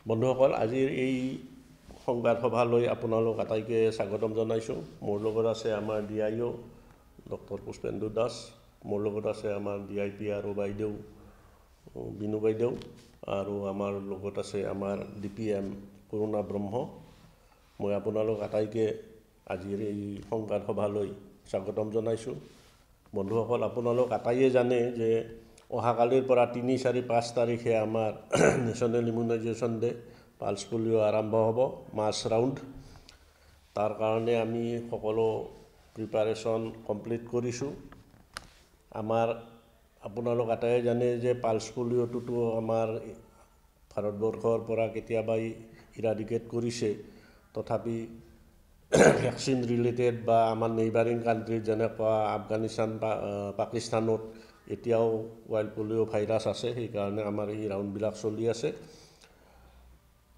বন্ধুসকল, আজিৰ এই সংবাদ সভালৈ আপোনালোক আটাইকে স্বাগতম জনাইছোঁ। মোৰ লগত আছে আমাৰ DIO ডক্টৰ পুষ্পেন্দু দাস, মোৰ লগত আছে আমাৰ DIPRO বাইদেউ বিনু বাইদেউ, আৰু আমাৰ লগত আছে আমাৰ DPM কৰুণা ব্ৰহ্ম। মই আপোনালোক আটাইকে আজিৰ এই সংবাদ সভালৈ স্বাগতম জনাইছোঁ। বন্ধুসকল, আপোনালোক আটাইয়ে জানে যে অহাকালিৰ পৰা 3, 4, 5 তাৰিখে আমাৰ national immunisation day pulse polio' আৰম্ভ হ'ব, মাৰ্চ ৰাউণ্ড। তাৰ কাৰণে আমি সকলো প্ৰিপাৰেশ্যন কমপ্লিট কৰিছোঁ। আপোনালোক আটাইয়ে জানে যে পালছ পলিঅ'টোতো আমাৰ ভাৰতবৰ্ষৰ পৰা কেতিয়াবাই ইৰাডিকেট কৰিছে, তথাপি ভেকচিন ৰিলেটেড বা আমাৰ নেইবাৰিং কাণ্ট্ৰিত যেনেকুৱা আফগানিস্তান, পাকিস্তানত এতিয়াও ৱাইল্ড পলিঅ' ভাইৰাছ আছে, সেইকাৰণে আমাৰ এই ৰাউণ্ডবিলাক চলি আছে।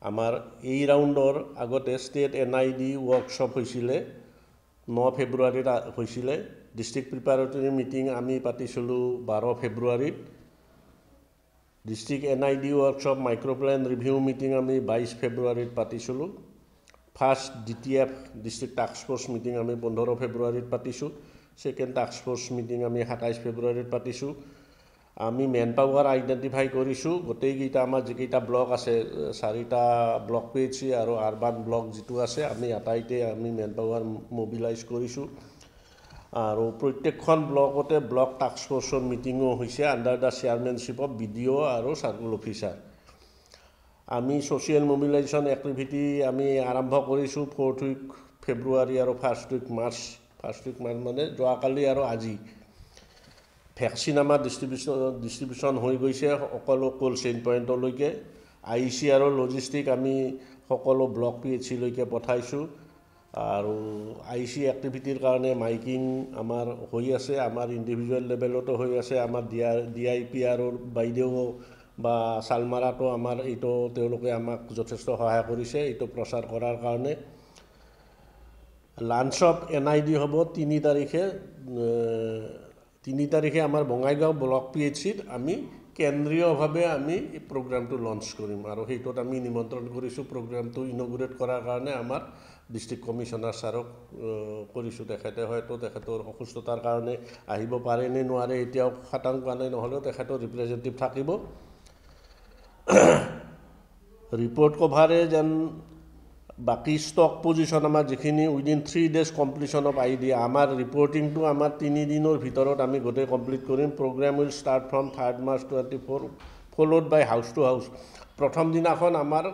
আমাৰ এই ৰাউণ্ডৰ আগতে ষ্টেট NID ৱৰ্কশ্বপ হৈছিলে, 9 ফেব্ৰুৱাৰীত হৈছিলে। ডিষ্ট্ৰিক্ট প্ৰিপাৰেটৰী মিটিং আমি পাতিছিলোঁ 12 ফেব্ৰুৱাৰীত। District NID workshop microplan review meeting আমি 22 ফেব্ৰুৱাৰীত পাতিছিলোঁ। First DTF district task force meeting আমি 15 ফেব্ৰুৱাৰীত পাতিছোঁ। ছেকেণ্ড টাস্ক ফ'ৰ্চ মিটিং আমি 27 ফেব্ৰুৱাৰীত পাতিছোঁ। আমি মেন পাৱাৰ আইডেণ্টিফাই কৰিছোঁ। গোটেইকেইটা আমাৰ যিকেইটা ব্লক আছে, 4টা ব্লক PHC আৰু আৰবান ব্লক যিটো আছে, আমি আটাইতে আমি মেন পাৱাৰ মবিলাইজ কৰিছোঁ। আৰু প্ৰত্যেকখন ব্লকতে ব্লক টাস্ক ফ'ৰ্চৰ মিটিঙো হৈছে আণ্ডাৰ দ্য চেয়াৰমেনশ্বিপ অফ BDO আৰু চাৰ্কল অফিচাৰ। আমি ছ'চিয়েল মবিলাইজেশ্যন এক্টিভিটি আমি আৰম্ভ কৰিছোঁ 4th উইক ফেব্ৰুৱাৰী আৰু 1st week March. 1st week March মানে যোৱাকালি আৰু আজি। ভেকচিন আমাৰ ডিষ্ট্ৰিবিউশ্যন হৈ গৈছে সকলো কোল্ড চেইন পইণ্টলৈকে। IEC আৰু লজিষ্টিক আমি সকলো ব্লক PHC-লৈকে পঠাইছোঁ। আৰু IEC এক্টিভিটিৰ কাৰণে মাইকিং আমাৰ হৈ আছে, আমাৰ ইণ্ডিভিজুৱেল লেভেলতো হৈ আছে। আমাৰ DIPRO বাইদেউ বা চালমাৰাটো আমাৰ এইটো তেওঁলোকে আমাক যথেষ্ট সহায় কৰিছে এইটো প্ৰচাৰ কৰাৰ কাৰণে। লাঞ্চ অফ NID হ'ব 3 তাৰিখে। 3 তাৰিখে আমাৰ বঙাইগাঁও ব্লক PHC-ত আমি কেন্দ্ৰীয়ভাৱে আমি এই প্ৰগ্ৰামটো লঞ্চ কৰিম, আৰু সেইটোত আমি নিমন্ত্ৰণ কৰিছোঁ। প্ৰগ্ৰামটো ইনগুৰেট কৰাৰ কাৰণে আমাৰ ডিষ্ট্ৰিক্ট কমিশ্যনাৰ ছাৰক কৰিছোঁ। তেখেতৰ অসুস্থতাৰ কাৰণে আহিব পাৰে নে নোৱাৰে এতিয়াও খাটাং পোৱা নাই, নহ'লেও তেখেতৰ ৰিপ্ৰেজেণ্টেটিভ থাকিব। ৰিপৰ্ট কভাৰেজ এণ্ড বাকী ষ্টক পজিশ্যন আমাৰ যিখিনি within 3 days completion of ID, আমাৰ ৰিপৰ্টিংটো আমাৰ 3 দিনৰ ভিতৰত আমি গোটেই কমপ্লিট কৰিম। Program will start from 3rd March 24, followed by house to house. প্ৰথম দিনাখন আমাৰ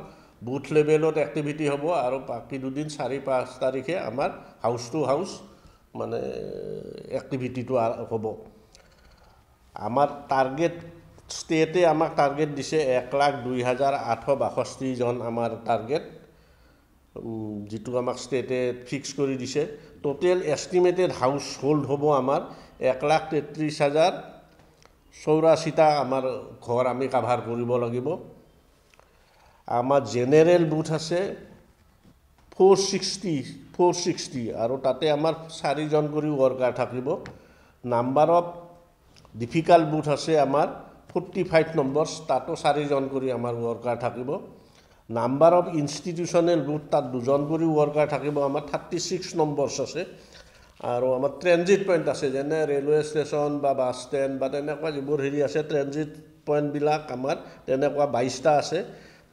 বুথ লেভেলত এক্টিভিটি হ'ব, আৰু বাকী 2 দিন 4, 5 তাৰিখে আমাৰ হাউচ টু হাউচ মানে এক্টিভিটিটো হ'ব। আমাৰ টাৰ্গেট ষ্টেটে আমাক টাৰ্গেট দিছে 1,02,862 জন আমাৰ টাৰ্গেট, যিটো আমাক ষ্টেটে ফিক্স কৰি দিছে। টোটেল এষ্টিমেটেড হাউচ হোল্ড হ'ব আমাৰ 1,33,084টা আমাৰ ঘৰ আমি কাভাৰ কৰিব লাগিব। আমাৰ জেনেৰেল বুথ আছে 460, আৰু তাতে আমাৰ 4 জন কৰি ৱৰ্কাৰ থাকিব। নাম্বাৰ অফ ডিফিকাল্ট বুথ আছে আমাৰ 45 নম্বৰছ, তাতো 4 জন কৰি আমাৰ ৱৰ্কাৰ থাকিব। নাম্বাৰ অফ ইনষ্টিটিউশ্যনেল বুথ, তাত 2 জন কৰি ৱৰ্কাৰ থাকিব। আমাৰ 36 নম্বৰছ আছে। আৰু আমাৰ ট্ৰেনজিট পইণ্ট আছে, যেনে ৰেলৱে ষ্টেচন বা বাছ ষ্টেণ্ড বা তেনেকুৱা যিবোৰ আছে, ট্ৰেনজিট পইণ্টবিলাক আমাৰ তেনেকুৱা 22টা আছে।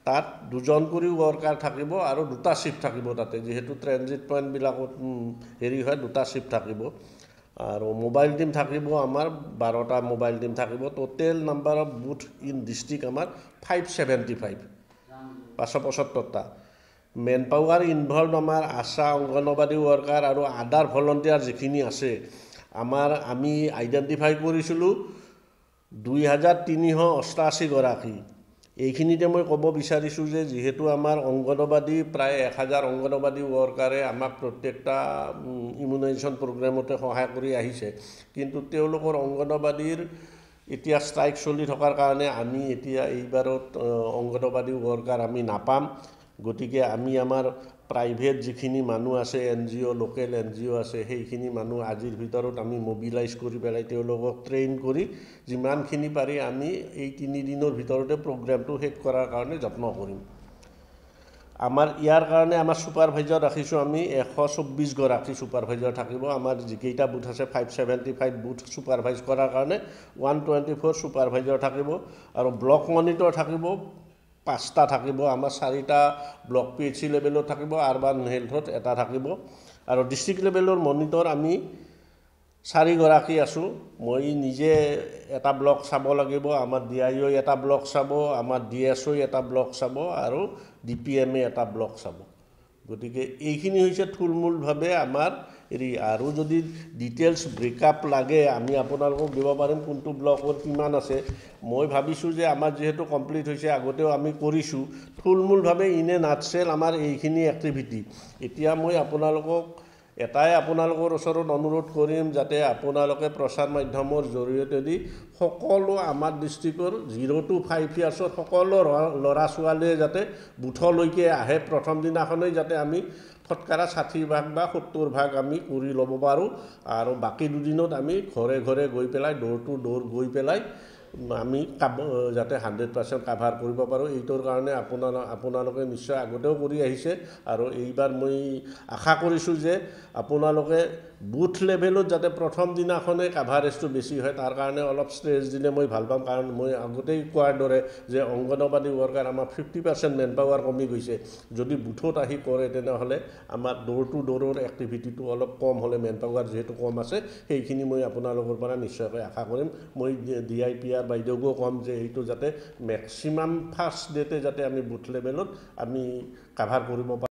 তাত 2 জন কৰি ৱৰ্কাৰ থাকিব, আৰু 2টা শ্বিফ্ট থাকিব তাতে, যিহেতু ট্ৰেনজিট পইণ্টবিলাকত হয় 2টা শ্বিফ্ট থাকিব। আৰু মোবাইল টিম থাকিব আমাৰ 12টা মোবাইল টিম থাকিব। Total number of booth in district আমাৰ 575টা। মেন পাৱাৰ ইনভলভ আমাৰ আশা, অংগনবাদী ৱৰ্কাৰ আৰু আদাৰ ভলণ্টিয়াৰ যিখিনি আছে, আমি আইডেণ্টিফাই কৰিছিলোঁ 2,388 গৰাকী। এইখিনিতে মই ক'ব বিচাৰিছোঁ যে যিহেতু আমাৰ অংগনবাদী প্ৰায় 1,000 অংগনবাদী ৱৰ্কাৰে আমাক প্ৰত্যেকটা ইমিউনাইজেশ্যন প্ৰগ্ৰেমতে সহায় কৰি আহিছে, কিন্তু তেওঁলোকৰ অংগনবাদীৰ এতিয়া ষ্ট্ৰাইক চলি থকাৰ কাৰণে আমি এতিয়া এইবাৰত অংগনবাদী ৱৰ্কাৰ আমি নাপাম। গতিকে আমি আমাৰ প্ৰাইভেট যিখিনি মানুহ আছে, NGO, লোকেল NGO আছে, সেইখিনি মানুহ আজিৰ ভিতৰত আমি মবিলাইজ কৰি পেলাই তেওঁলোকক ট্ৰেইন কৰি যিমানখিনি পাৰি আমি এই 3 দিনৰ ভিতৰতে প্ৰগ্ৰামটো শেষ কৰাৰ কাৰণে যত্ন কৰিম। আমাৰ ইয়াৰ কাৰণে আমাৰ ছুপাৰভাইজাৰ ৰাখিছোঁ আমি 124 গৰাকী ছুপাৰভাইজাৰ থাকিব আমাৰ যিকেইটা বুথ আছে 575 বুথ ছুপাৰভাইজ কৰাৰ কাৰণে 124 ছুপাৰভাইজাৰ থাকিব আৰু ব্লক মনিটৰ থাকিব 5টা থাকিব আমাৰ 4টা ব্লক PHC লেভেলত থাকিব আৰবান হেলথত এটা থাকিব আৰু ডিষ্ট্ৰিক্ট লেভেলৰ মনিটৰ আমি 4 গৰাকী আছোঁ মই নিজে এটা ব্লক চাব লাগিব আমাৰ DIO এটা ব্লক চাব আমাৰ DSO এটা ব্লক চাব আৰু DPM এটা ব্লক চাব গতিকে এইখিনি হৈছে থুলমূলভাৱে আমাৰ আৰু যদি ডিটেইলছ ব্ৰেকআপ লাগে আমি আপোনালোকক দিব পাৰিম কোনটো ব্লকৰ কিমান আছে মই ভাবিছোঁ যে আমাৰ যেহেতু কমপ্লিট হৈছে আগতেও আমি কৰিছোঁ থুলমূলভাৱে ইনে নাটসেল আমাৰ এইখিনি এক্টিভিটি এতিয়া মই আপোনালোকক এটাই আপোনালোকৰ ওচৰত অনুৰোধ কৰিম যাতে আপোনালোকে প্ৰচাৰ মাধ্যমৰ জৰিয়তে দি সকলো আমাৰ ডিষ্ট্ৰিক্টৰ 0 to 5 ইয়াৰ্ছৰ সকলো ল'ৰা ছোৱালীয়ে যাতে বুথলৈকে আহে প্ৰথম দিনাখনেই যাতে আমি ফটকাৰা 60% বা 70% আমি কৰি ল'ব পাৰোঁ আৰু বাকি দুদিনত আমি ঘৰে ঘৰে গৈ পেলাই ডোৰ টু ডোৰ গৈ পেলাই আমি যাতে 100% কাভাৰ কৰিব পাৰোঁ এইটোৰ কাৰণে আপোনালোকে নিশ্চয় আগতেও কৰি আহিছে আৰু এইবাৰ মই আশা কৰিছোঁ যে আপোনালোকে বুথ লেভেলত যাতে প্ৰথম দিনাখনে কাভাৰেজটো বেছি হয় তাৰ কাৰণে অলপ ষ্ট্ৰেছ দিলে মই ভাল পাম কাৰণ মই আগতেই কোৱাৰ দৰে যে অংগনবাদী ৱৰ্কাৰ আমাৰ 50% মেন পাৱাৰ কমি গৈছে যদি বুথত আহি কৰে তেনেহ'লে আমাৰ ডোৰ টু ডোৰৰ এক্টিভিটিটো অলপ কম হ'লে মেন পাৱাৰ যেহেতু কম আছে সেইখিনি মই আপোনালোকৰ পৰা নিশ্চয়কৈ আশা কৰিম মই DIPR বাইদেউকো কম যে এইটো যাতে মেক্সিমাম ফাৰ্ষ্ট ডেতে যাতে আমি বুথ লেভেলত আমি কাভাৰ কৰিব পাৰোঁ